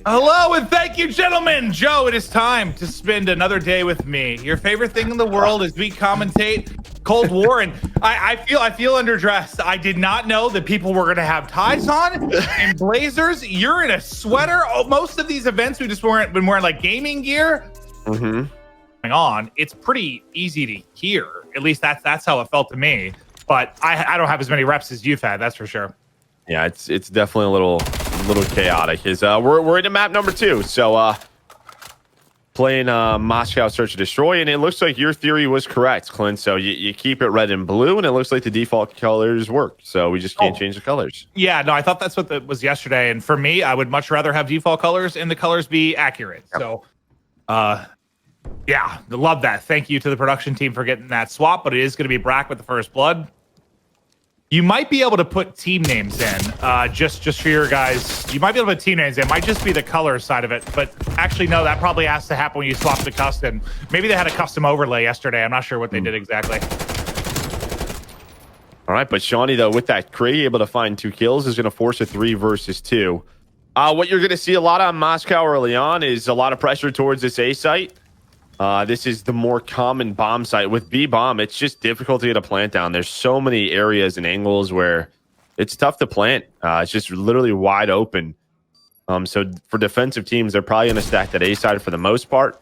Hello and thank you, gentlemen. Joe, it is time to spend another day with me. Your favorite thing in the world is we commentate Cold War, and I feel underdressed. I did not know that people were going to have ties on and blazers. You're in a sweater. Oh, most of these events we just been wearing like gaming gear. Mm-hmm. On, it's pretty easy to hear. At least that's how it felt to me. But I don't have as many reps as you've had. That's for sure. Yeah, it's definitely a little chaotic. We're into map number 2, so playing Moscow Search and Destroy, and it looks like your theory was correct, Clint. So you keep it red and blue, and it looks like the default colors work. So we just can't change the colors. Yeah, no, I thought that's what that was yesterday. And for me, I would much rather have default colors and the colors be accurate. Yep. So, yeah, love that. Thank you to the production team for getting that swap. But it is going to be Brack with the first blood. You might be able to put team names in, just for your guys. You might be able to put team names in. It might just be the color side of it. But actually, no, that probably has to happen when you swap the custom. Maybe they had a custom overlay yesterday. I'm not sure what they did exactly. All right, but Shawnee, though, with that Kree able to find 2 kills, is going to force a 3 versus 2. What you're going to see a lot on Moscow early on is a lot of pressure towards this A site. This is the more common bomb site. With B bomb, it's just difficult to get a plant down. There's so many areas and angles where it's tough to plant. It's just literally wide open. So for defensive teams, they're probably going to stack that A side for the most part.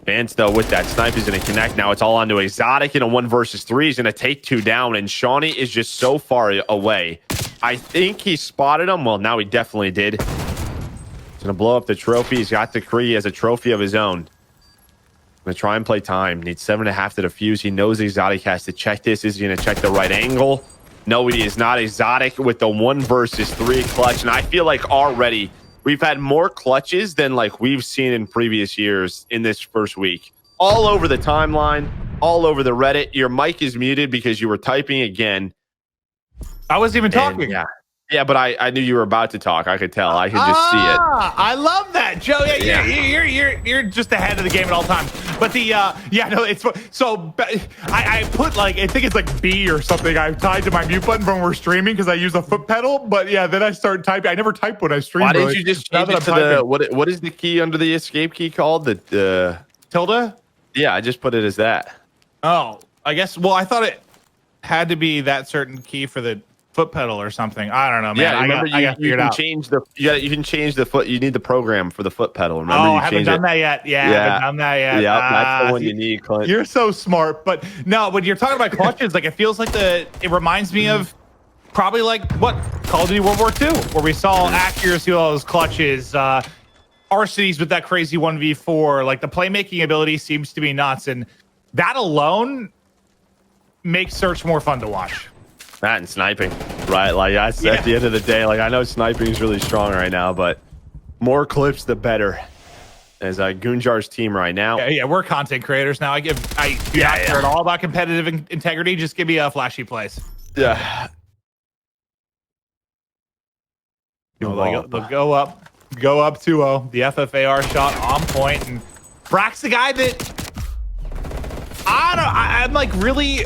Vance, though, with that snipe, is going to connect. Now it's all onto Exotic in a 1 versus 3. He's going to take 2 down, and Shawnee is just so far away. I think he spotted him. Well, now he definitely did. He's going to blow up the trophy. He's got the Kree as a trophy of his own. Going to try and play time. Needs 7.5 to defuse. He knows Exotic has to check this. Is he going to check the right angle? No, he is not. Exotic with the 1 versus 3 clutch. And I feel like already we've had more clutches than like we've seen in previous years in this first week. All over the timeline, all over the Reddit. Your mic is muted because you were typing again. I wasn't even talking. Yeah, but I knew you were about to talk. I could tell. I could just see it. I love that, Joe. You're just ahead of the game at all times. But the no, it's so I put like I think it's like B or something. I tied to my mute button when we're streaming because I use a foot pedal. But yeah, then I start typing. I never type when I stream. Why didn't you just change it to the what is the key under the escape key called? The tilde? Yeah, I just put it as that. Oh, I guess. Well, I thought it had to be that certain key for the foot pedal or something. I don't know, man. Yeah, remember you can change the you can change the foot. You need the program for the foot pedal. Remember, I haven't done that yet. Yeah, I haven't done that yet. Yeah, that's the one you need, Clint. You're so smart. But no, when you're talking about clutches, like it feels like it reminds me of probably like what Call of Duty World War II, where we saw accuracy of all those clutches, Arcties with that crazy 1v4. Like the playmaking ability seems to be nuts, and that alone makes Search more fun to watch. That and sniping, right? Like that's at the end of the day. Like I know sniping is really strong right now, but more clips the better. As Goonjar's team right now. Yeah, we're content creators now. I do not care at all about competitive integrity. Just give me a flashy place. Yeah. They'll go up 2-0. The FFAR shot on point, and Brack's the guy that I'm like really.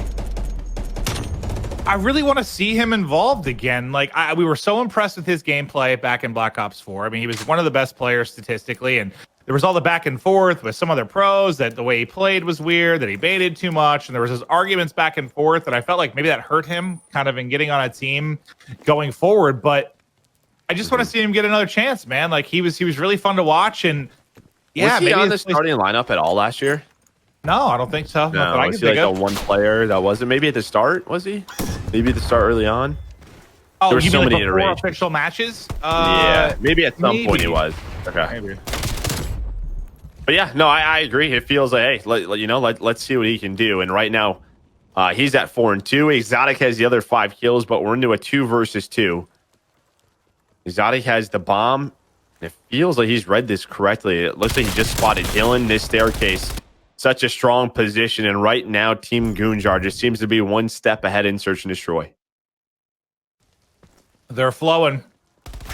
I really want to see him involved again. Like we were so impressed with his gameplay back in Black Ops 4. I mean, he was one of the best players statistically, and there was all the back and forth with some other pros that the way he played was weird, that he baited too much, and there was those arguments back and forth, and I felt like maybe that hurt him kind of in getting on a team going forward. But I just want to see him get another chance, man. Like he was really fun to watch, and was he on the starting lineup at all last year? No, I don't think so. No, was he like a one player that wasn't? Maybe at the start, was he? Maybe at the start early on? Oh, there were so many iterations. Official matches? Yeah, maybe at some point he was. Okay. Maybe. But yeah, no, I agree. It feels like, hey, let's see what he can do. And right now, he's at 4-2. Exotic has the other 5 kills, but we're into a 2 versus 2. Exotic has the bomb. It feels like he's read this correctly. It looks like he just spotted Dylan. This staircase, such a strong position. And right now, Team Goonjar just seems to be one step ahead in Search and Destroy. They're flowing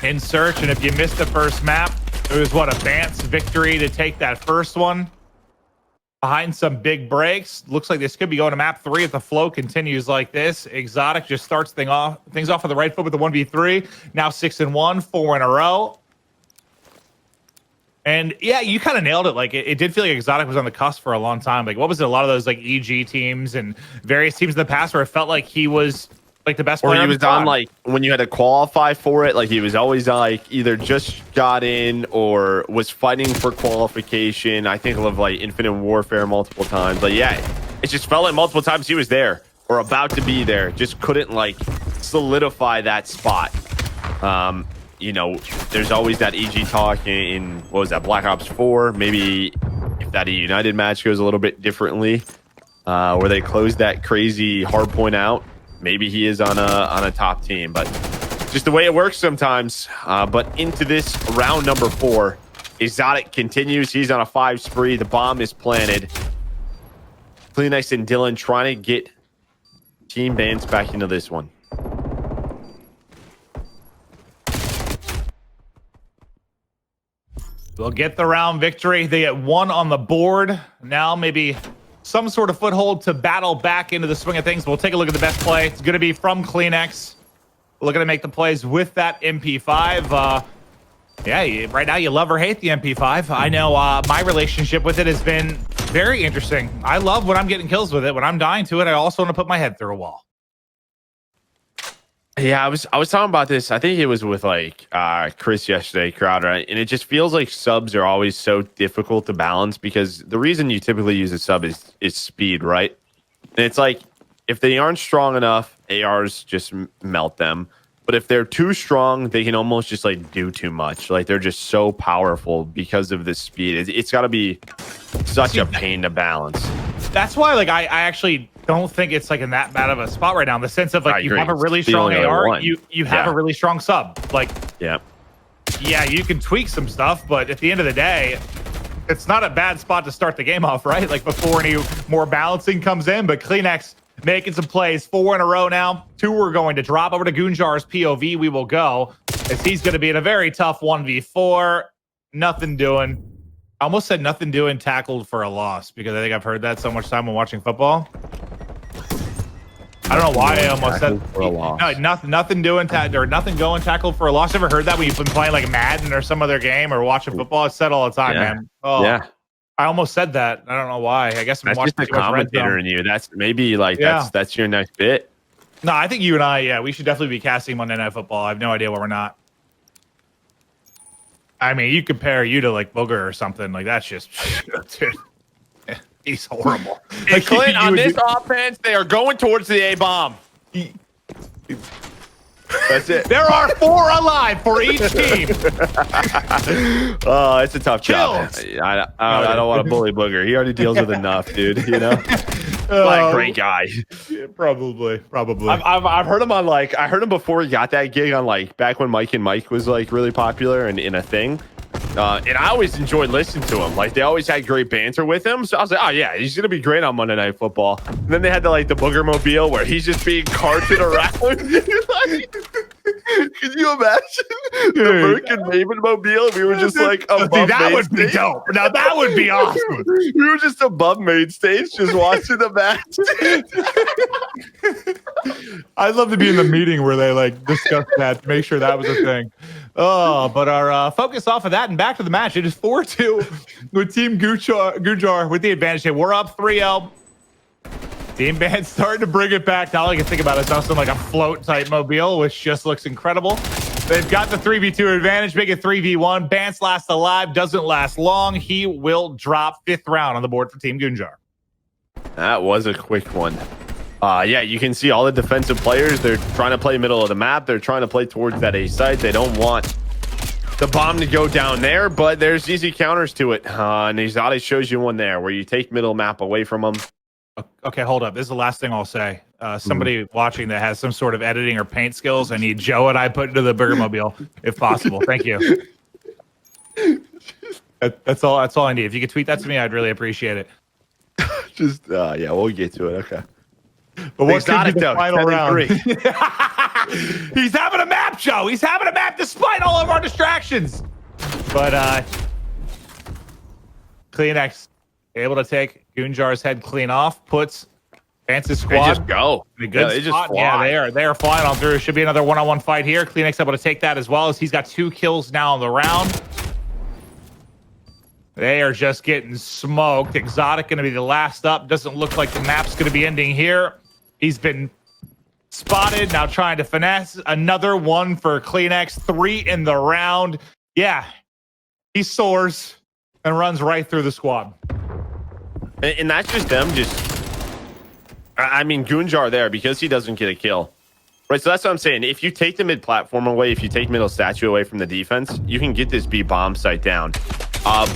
in Search. And if you missed the first map, it was what, a Vance victory to take that first one. Behind some big breaks. Looks like this could be going to map 3 if the flow continues like this. Exotic just starts things off with the right foot with the 1v3. Now 6-1, 4 in a row. And yeah, you kind of nailed it. Like it did feel like Exotic was on the cusp for a long time. Like what was it? A lot of those like EG teams and various teams in the past where it felt like he was like the best player. Or he on was the on squad. like when you had to qualify for it, like he was always like either just got in or was fighting for qualification. I think of like Infinite Warfare multiple times. But yeah, it just felt like multiple times he was there or about to be there. Just couldn't like solidify that spot. You know, there's always that EG talk in what was that, Black Ops 4? Maybe if that United match goes a little bit differently, where they closed that crazy Hardpoint out. Maybe he is on a top team, but just the way it works sometimes. But into this round number 4, Exotic continues. He's on a 5 spree. The bomb is planted. Kleenex and Dylan trying to get Team Bans back into this one. They'll get the round victory. They get 1 on the board. Now maybe some sort of foothold to battle back into the swing of things. We'll take a look at the best play. It's going to be from Kleenex. Looking to make the plays with that MP5. Yeah, right now you love or hate the MP5. I know my relationship with it has been very interesting. I love when I'm getting kills with it. When I'm dying to it, I also want to put my head through a wall. Yeah, I was talking about this. I think it was with like Chris yesterday, Crowder, and it just feels like subs are always so difficult to balance because the reason you typically use a sub is speed, right? And it's like if they aren't strong enough, ARs just melt them. But if they're too strong, they can almost just like do too much. Like they're just so powerful because of this speed. It's got to be such a pain to balance. That's why, like, I actually don't think it's like in that bad of a spot right now. In the sense of like you have a really It's the strong only other AR, one. you have a really strong sub. Like, yeah, you can tweak some stuff, but at the end of the day, it's not a bad spot to start the game off, right? Like before any more balancing comes in. But Kleenex making some plays, 4 in a row now. 2 we're going to drop over to Goonjar's POV. We will go as he's going to be in a very tough 1v4. Nothing doing. I almost said nothing doing tackled for a loss because I think I've heard that so much time when watching football. I don't know why I almost said for a loss. No, nothing doing or nothing going tackled for a loss. Ever heard that when you've been playing like Madden or some other game or watching football? It's said all the time, man. Oh, yeah. I almost said that. I don't know why. I guess I'm That's watching just the commentator in you. That's maybe like that's your next bit. No, I think you and I, we should definitely be casting Monday Night Football. I have no idea why we're not. I mean, you compare you to like Booger or something like that's just, dude, he's horrible. Like, Clint, on this offense, they are going towards the A bomb. That's it. There are 4 alive for each team. Oh, it's a tough job. I don't want to bully Booger. He already deals with enough, dude. You know, great guy. Yeah, probably. I've heard him on like I heard him before he got that gig on like back when Mike and Mike was like really popular and in a thing. And I always enjoyed listening to him. Like they always had great banter with him. So I was like, oh yeah, he's gonna be great on Monday Night Football. And then they had the like the Booger Mobile where he's just being carted around. Could you imagine the Merc and Maven Mobile? We were just like above that would stage. be dope. Now that would be awesome. We were just above main stage, just watching the match. I'd love to be in the meeting where they like discuss that, make sure that was a thing. Oh, but our focus off of that and back to the match. It is 4-2 with Team Gujar with the advantage. Hey, we're up 3-0. Team Band starting to bring it back. Now all I can think about is something like a float type mobile, which just looks incredible. They've got the 3v2 advantage, make it 3v1. Bance lasts alive, doesn't last long. He will drop 5th round on the board for Team Gunjar. That was a quick one. Yeah, you can see all the defensive players. They're trying to play middle of the map. They're trying to play towards that A site. They don't want the bomb to go down there, but there's easy counters to it. And Exotic shows you one there where you take middle map away from them. Okay, hold up. This is the last thing I'll say. Somebody watching that has some sort of editing or paint skills, I need Joe and I put into the Burger Mobile, if possible. Thank you. That's all I need. If you could tweet that to me, I'd really appreciate it. Just yeah, we'll get to it. Okay. But what's the final round? 3. He's having a map, Joe. He's having a map despite all of our distractions. But Kleenex able to take Gunjar's head clean off, puts Vance's squad. They just go. In a good spot. Yeah, they are flying on through. Should be another one-on-one fight here. Kleenex able to take that as well as he's got 2 kills now in the round. They are just getting smoked. Exotic going to be the last up. Doesn't look like the map's going to be ending here. He's been spotted. Now trying to finesse. Another one for Kleenex. 3 in the round. Yeah, he soars and runs right through the squad. And that's just them I mean, Goonjar there because he doesn't get a kill. Right, so that's what I'm saying. If you take the mid platform away, if you take middle statue away from the defense, you can get this B bomb site down.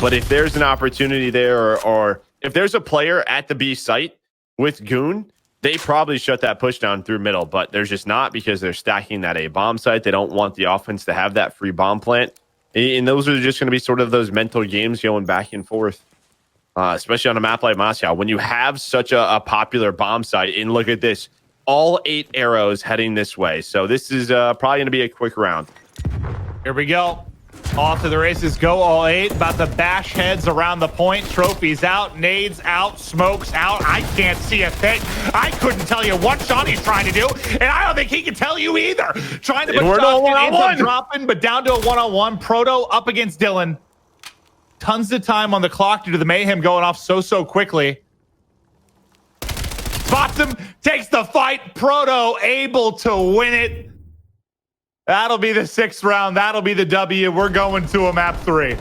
But if there's an opportunity there, or if there's a player at the B site with Goon, they probably shut that push down through middle. But there's just not, because they're stacking that A bomb site. They don't want the offense to have that free bomb plant. And those are just going to be sort of those mental games going back and forth, especially on a map like Moscow. When you have such a popular bomb site, and look at this, all 8 arrows heading this way. So this is probably going to be a quick round. Here we go. Off to the races go, all 8. About to bash heads around the point. Trophies out, nades out, smokes out. I can't see a thing. I couldn't tell you what Shawnee's trying to do, and I don't think he can tell you either. Trying to put shots dropping, but down to a one-on-one. Proto up against Dylan. Tons of time on the clock due to the mayhem going off so quickly. Spots him, takes the fight. Proto able to win it. That'll be the 6th round. That'll be the W. We're going to a map 3.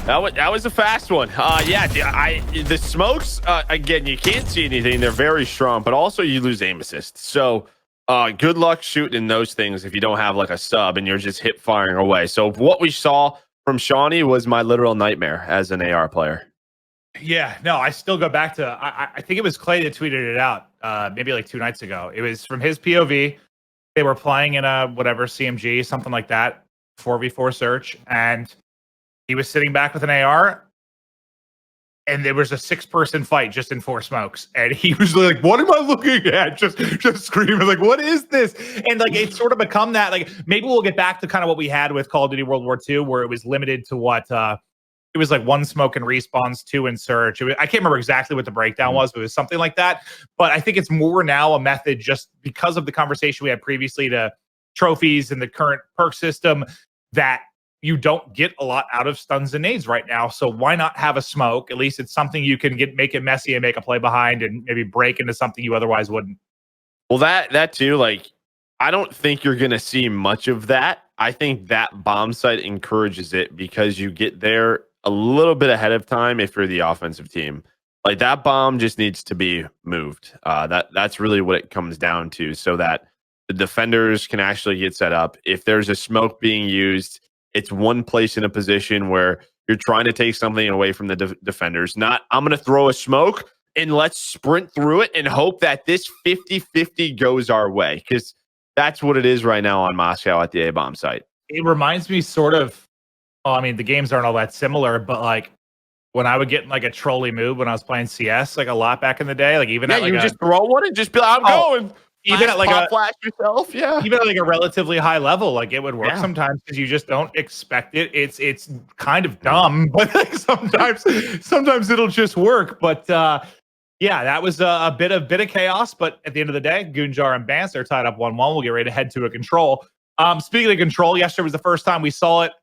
That was a fast one. Yeah, the smokes, again, you can't see anything. They're very strong, but also you lose aim assist. So good luck shooting those things if you don't have like a sub and you're just hip firing away. So what we saw from Shawnee was my literal nightmare as an AR player. Yeah, no, I still go back to, I think it was Clay that tweeted it out maybe like 2 nights ago. It was from his POV. They were playing in a whatever CMG, something like that, 4v4 search, and he was sitting back with an AR, and there was a 6-person fight just in 4 smokes, and he was like, "What am I looking at?" Just screaming like, "What is this?" And like it's sort of become that. Like maybe we'll get back to kind of what we had with Call of Duty World War II, where it was limited to what it was like 1 smoke and respawns, 2 in search. I can't remember exactly what the breakdown was, but it was something like that. But I think it's more now a method just because of the conversation we had previously to trophies and the current perk system that you don't get a lot out of stuns and nades right now. So why not have a smoke? At least it's something you can make it messy and make a play behind and maybe break into something you otherwise wouldn't. Well, that too, like, I don't think you're going to see much of that. I think that bomb site encourages it because you get there a little bit ahead of time if you're the offensive team. Like that bomb just needs to be moved. That's really what it comes down to, so that the defenders can actually get set up. If there's a smoke being used, it's one place in a position where you're trying to take something away from the defenders. Not, I'm going to throw a smoke and let's sprint through it and hope that this 50-50 goes our way, because that's what it is right now on Moscow at the A-bomb site. It reminds me sort of, well, I mean, the games aren't all that similar, but like when I would get in like a trolley move when I was playing CS, like a lot back in the day, like even at like you just throw one and just be like, I'm going. Even at like a flash yourself, yeah. Even at like a relatively high level, like it would work sometimes because you just don't expect it. It's kind of dumb, but like sometimes it'll just work. But yeah, that was a bit of chaos. But at the end of the day, Goonjar and Bance are tied up 1-1. We'll get ready to head to a control. Speaking of control, yesterday was the first time we saw it.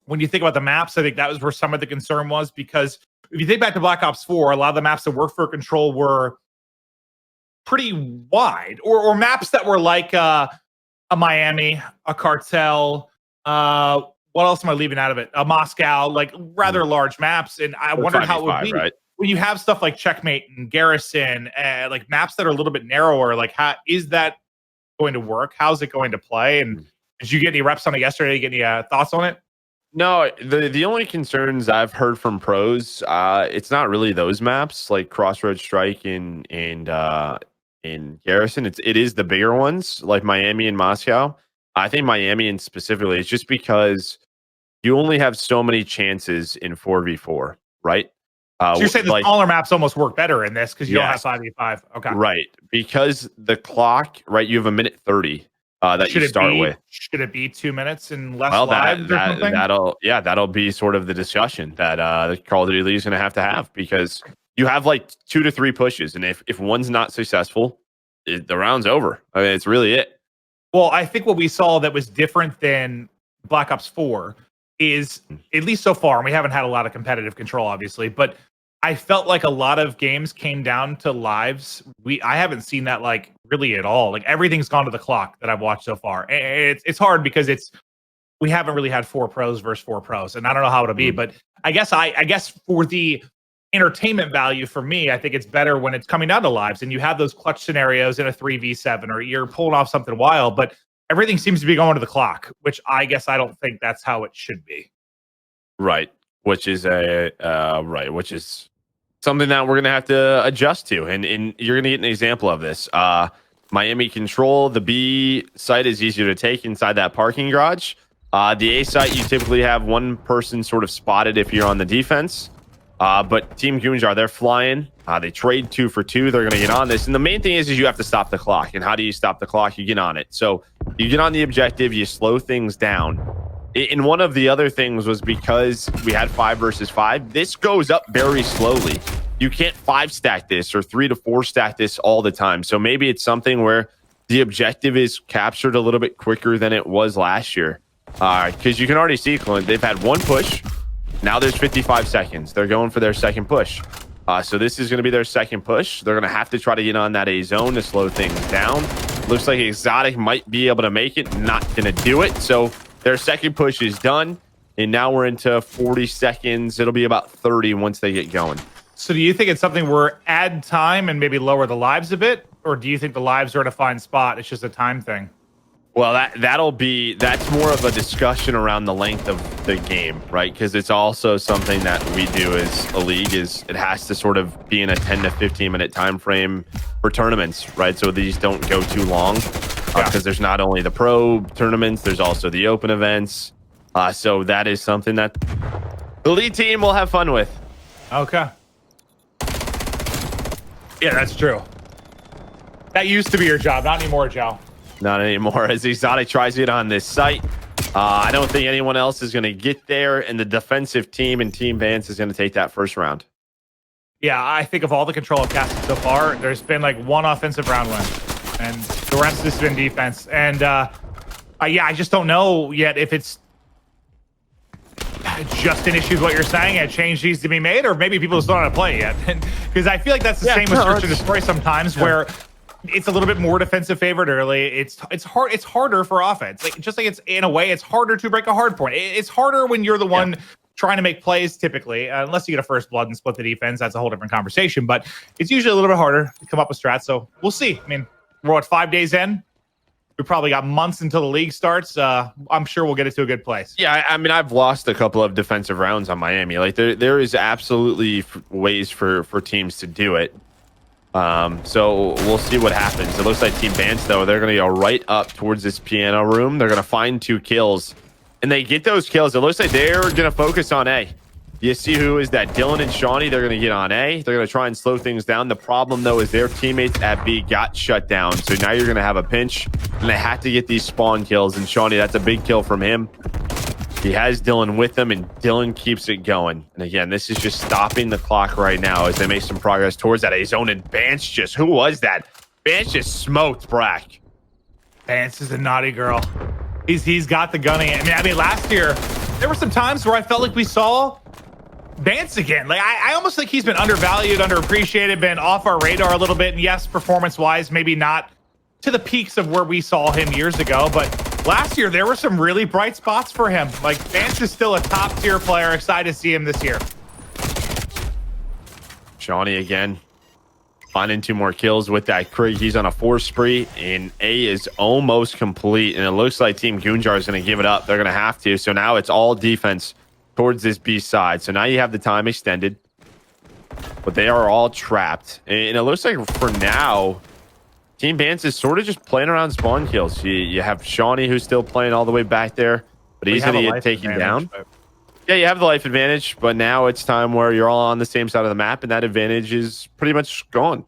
When you think about the maps, I think that was where some of the concern was, because if you think back to Black Ops 4, a lot of the maps that worked for control were pretty wide, or maps that were like a Miami, a Cartel, what else am I leaving out of it? A Moscow, like rather large maps. And I wondered how it would be when you have stuff like Checkmate and Garrison, like maps that are a little bit narrower. Like, how is that going to work? How's it going to play? And did you get any reps on it yesterday? Get any thoughts on it? No, the only concerns I've heard from pros, it's not really those maps like Crossroads Strike and Garrison. It is the bigger ones like Miami and Moscow. I think Miami and specifically, it's just because you only have so many chances in 4v4, right? So you're saying the smaller maps almost work better in this because you don't have 5v5. Okay. Right. Because the clock, right, you have a minute 30 that you start with. Should it be 2 minutes and less lives or something? That'll be sort of the discussion that the Call of Duty League is going to have, because you have like 2 to 3 pushes, and if one's not successful, the round's over. I mean, it's really it. Well, I think what we saw that was different than Black Ops 4 is, at least so far, and we haven't had a lot of competitive control, obviously, but I felt like a lot of games came down to lives. I haven't seen that like really at all. Like everything's gone to the clock that I've watched so far. And it's hard because we haven't really had 4 pros versus 4 pros, and I don't know how it'll be, but I guess for the entertainment value for me, I think it's better when it's coming down to lives and you have those clutch scenarios in a 3v7 or you're pulling off something wild, but everything seems to be going to the clock, which I guess I don't think that's how it should be. Right. Which is something that we're going to have to adjust to. And you're going to get an example of this. Miami Control, the B site is easier to take inside that parking garage. The A site, you typically have one person sort of spotted if you're on the defense. But Team Gunjar, they're flying. They trade 2 for 2. They're going to get on this. And the main thing is you have to stop the clock. And how do you stop the clock? You get on it. So you get on the objective, you slow things down. And one of the other things was because we had 5 versus 5, this goes up very slowly. You can't 5 stack this or 3 to 4 stack this all the time. So maybe it's something where the objective is captured a little bit quicker than it was last year. Because you can already see, Clint, they've had 1 push. Now there's 55 seconds. They're going for their second push. So this is going to be their second push. They're going to have to try to get on that A zone to slow things down. Looks like Exotic might be able to make it. Not going to do it. So their second push is done. And now we're into 40 seconds. It'll be about 30 once they get going. So do you think it's something where add time and maybe lower the lives a bit? Or do you think the lives are at a fine spot? It's just a time thing? Well, that's more of a discussion around the length of the game, right? Because it's also something that we do as a league is it has to sort of be in a 10 to 15 minute time frame for tournaments, right? So these don't go too long because there's not only the pro tournaments, there's also the open events. So that is something that the lead team will have fun with. Okay. Yeah, that's true. That used to be your job, not anymore, Joe. Not anymore. As Exotic tries it on this site, I don't think anyone else is going to get there, and the defensive team and Team Vance is going to take that first round. Yeah, I think of all the control I've casted so far, there's been like 1 offensive round win, and the rest has been defense. And I just don't know yet if it's just an issue with what you're saying. A change needs to be made, or maybe people just don't know how to play it yet. Because I feel like that's the same with Search and Destroy sometimes, where it's a little bit more defensive favored early. It's harder for offense. Like just like it's in a way, it's harder to break a hard point. It's harder when you're the one trying to make plays typically, unless you get a first blood and split the defense. That's a whole different conversation. But it's usually a little bit harder to come up with strats. So we'll see. I mean, we're 5 days in. We probably got months until the league starts. I'm sure we'll get it to a good place. Yeah, I mean, I've lost a couple of defensive rounds on Miami. Like there is absolutely ways for teams to do it. So we'll see what happens. It looks like Team Vance, though, they're going to go right up towards this piano room. They're going to find 2 kills. And they get those kills. It looks like they're going to focus on A. You see who is that? Dylan and Shawnee, they're going to get on A. They're going to try and slow things down. The problem, though, is their teammates at B got shut down. So now you're going to have a pinch, and they have to get these spawn kills. And Shawnee, that's a big kill from him. He has Dylan with him, and Dylan keeps it going. And again, this is just stopping the clock right now as they make some progress towards that A zone. And Vance just, who was that? Vance just smoked Brack. Vance is a naughty girl. He's got the gunning. I mean, last year, there were some times where I felt like we saw Vance again. Like I almost think he's been undervalued, underappreciated, been off our radar a little bit. And yes, performance-wise, maybe not to the peaks of where we saw him years ago, but last year there were some really bright spots for him. Like Vance is still a top-tier player. Excited to see him this year. Shawnee again, finding 2 more kills with that Krieg. He's on a 4 spree, and A is almost complete. And it looks like Team Gunjar is going to give it up. They're going to have to. So now it's all defense towards this B side. So now you have the time extended, but they are all trapped. And it looks like for now, Team Vance is sort of just playing around spawn kills. You have Shawnee who's still playing all the way back there, but he's going to get taken down. Yeah, you have the life advantage, but now it's time where you're all on the same side of the map, and that advantage is pretty much gone.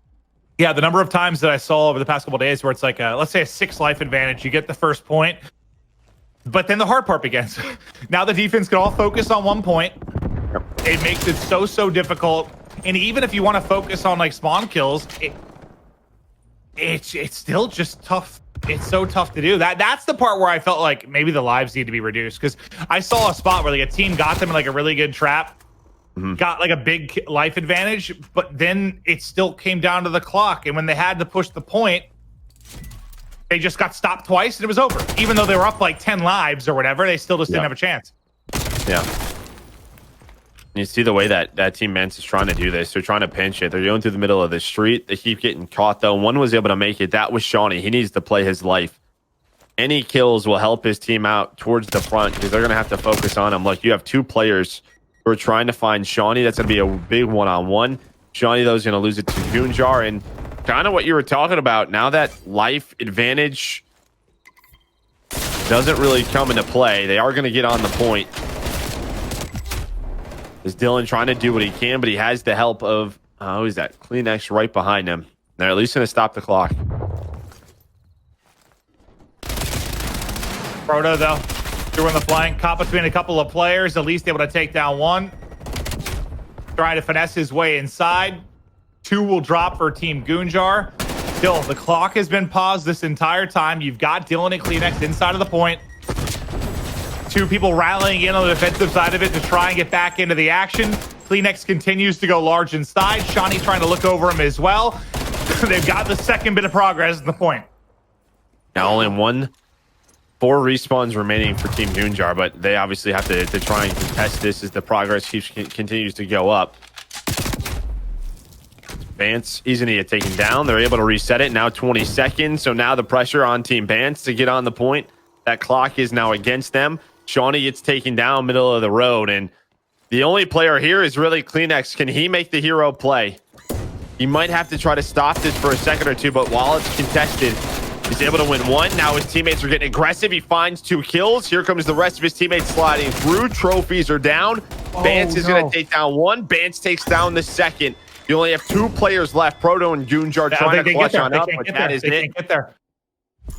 Yeah, the number of times that I saw over the past couple of days where it's like, let's say a 6 life advantage, you get the first point, but then the hard part begins. Now the defense can all focus on 1 point. It makes it so difficult. And even if you want to focus on like spawn kills, it's still just tough It's so tough to do. That's the part where I felt like maybe the lives need to be reduced, because I saw a spot where like a team got them in like a really good trap, got like a big life advantage, but then it still came down to the clock. And when they had to push the point, they just got stopped twice and it was over. Even though they were up like 10 lives or whatever, they still just didn't have a chance. Yeah. You see the way that Team Mance is trying to do this. They're trying to pinch it. They're going through the middle of the street. They keep getting caught, though. One was able to make it. That was Shawnee. He needs to play his life. Any kills will help his team out towards the front, because they're going to have to focus on him. Look, you have two players who are trying to find Shawnee. That's going to be a big one-on-one. Shawnee, though, is going to lose it to Goonjar. And kind of what you were talking about, now that life advantage doesn't really come into play, they are going to get on the point. Is Dylan trying to do what he can, but he has the help of, who is that? Kleenex right behind him. They're at least going to stop the clock. Proto, though, doing the flank, caught between a couple of players, at least able to take down one. Trying to finesse his way inside. Two will drop for Team Goonjar. Still, the clock has been paused this entire time. You've got Dylan and Kleenex inside of the point. Two people rallying in on the defensive side of it to try and get back into the action. Kleenex continues to go large inside. Shawnee trying to look over him as well. They've got the second bit of progress at the point. Now only 4 respawns remaining for Team Goonjar, but they obviously have to try and contest this as the progress continues to go up. Vance isn't he taken down. They're able to reset it. Now 20 seconds. So now the pressure on Team Vance to get on the point. That clock is now against them. Shawnee gets taken down middle of the road, and the only player here is really Kleenex. Can he make the hero play? He might have to try to stop this for a second or two, but while it's contested, he's able to win one. Now his teammates are getting aggressive. He finds 2 kills. Here comes the rest of his teammates sliding through. Trophies are down. Vance is going to take down one. Vance takes down the second. You only have 2 players left. Proto and Goonjar trying to clutch on up, but that is it. Can't get there.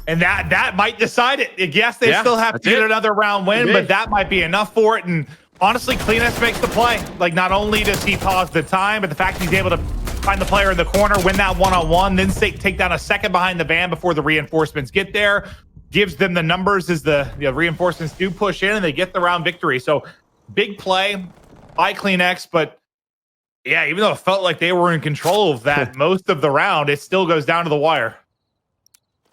And that might decide it. Yes, they still have to get another round win, but that might be enough for it. And honestly, Kleenex makes the play. Like, not only does he pause the time, but the fact he's able to find the player in the corner, win that one-on-one, then take down a second behind the van before the reinforcements get there, gives them the numbers as the reinforcements do push in, and they get the round victory. So big play by Kleenex, but yeah, even though it felt like they were in control of that most of the round, it still goes down to the wire.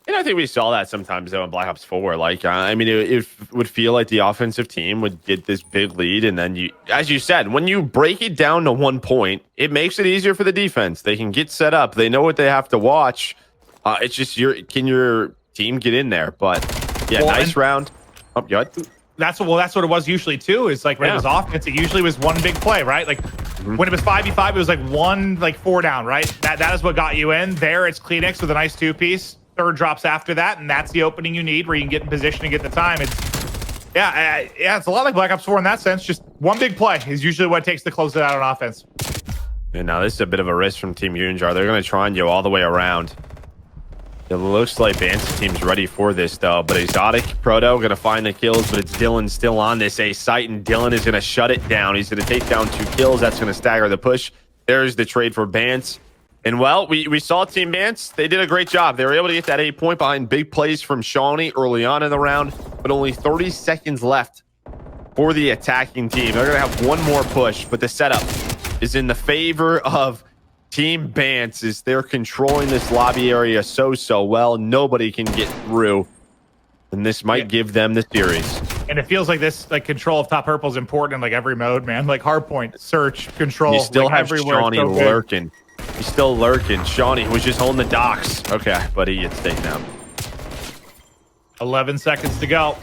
And I think we saw that sometimes, though, in Black Ops 4. Like, I mean, it would feel like the offensive team would get this big lead. And then, as you said, when you break it down to 1 point, it makes it easier for the defense. They can get set up. They know what they have to watch. It's just, can your team get in there? But, yeah, nice round. Oh, go ahead. That's what it was usually, too. Is like when it was offense, it usually was one big play, right? Like, when it was 5v5, it was like 4 down, right? That is what got you in. There, it's Kleenex with a nice 2-piece. Third drops after that, and that's the opening you need where you can get in position and get the time. It's it's a lot like Black Ops 4 in that sense. Just one big play is usually what it takes to close it out on offense. And now this is a bit of a risk from Team Goonjar. They're going to try and go all the way around. It looks like Vance's team's ready for this, though. But Exotic, Proto going to find the kills, but it's Dylan still on this A site, and Dylan is going to shut it down. He's going to take down 2 kills. That's going to stagger the push. There's the trade for Vance. And, well, we saw Team Vance. They did a great job. They were able to get that 8 point behind big plays from Shawnee early on in the round, but only 30 seconds left for the attacking team. They're going to have one more push, but the setup is in the favor of Team Vance as they're controlling this lobby area so well. Nobody can get through, and this might give them the series. And it feels like this, like, control of top purple is important in like every mode, man. Like Hardpoint, search, control. You still like, have Shawnee lurking. He's still lurking. Shawnee was just holding the docks. Okay, but he gets taken down. 11 seconds to go.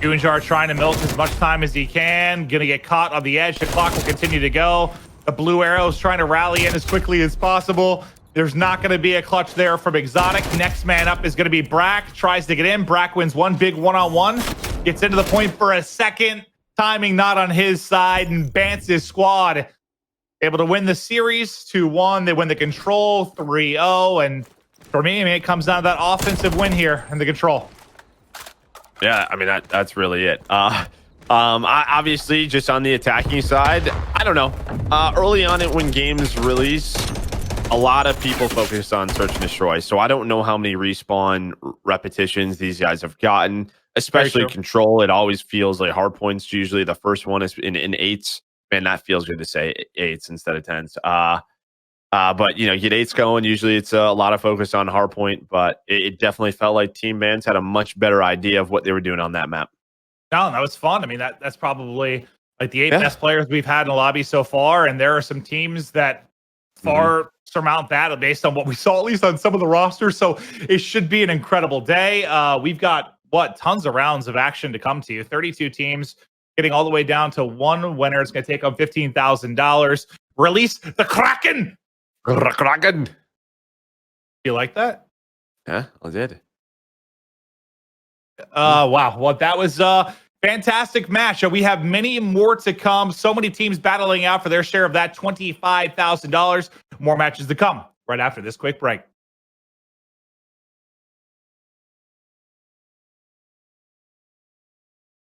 Goonjar trying to milk as much time as he can. Gonna get caught on the edge. The clock will continue to go. The blue arrow is trying to rally in as quickly as possible. There's not going to be a clutch there from Exotic. Next man up is going to be Brack. Tries to get in. Brack wins one big one-on-one. Gets into the point for a second. Timing not on his side. And Vance's squad able to win the series 2-1. They win the control 3-0. And for me, I mean, it comes down to that offensive win here in the control. Yeah, I mean, that's really it. Obviously, just on the attacking side, I don't know. Early on, when games release, a lot of people focus on search and destroy, so I don't know how many respawn repetitions these guys have gotten, especially control. It always feels like hard points. Usually the first one is in 8s. Man, that feels good to say 8s instead of 10s. But you know, you get 8s going. Usually it's a lot of focus on hardpoint, but it definitely felt like Team Bands had a much better idea of what they were doing on that map. No, that was fun. I mean, that's probably like the 8 best players we've had in the lobby so far, and there are some teams that far surmount that based on what we saw, at least on some of the rosters. So it should be an incredible day. We've got tons of rounds of action to come to you. 32 teams getting all the way down to one winner. It's going to take on $15,000. Release the Kraken. Kraken. You like that? Yeah, I did. Wow. Well, that was fantastic match. We have many more to come. So many teams battling out for their share of that $25,000. More matches to come right after this quick break.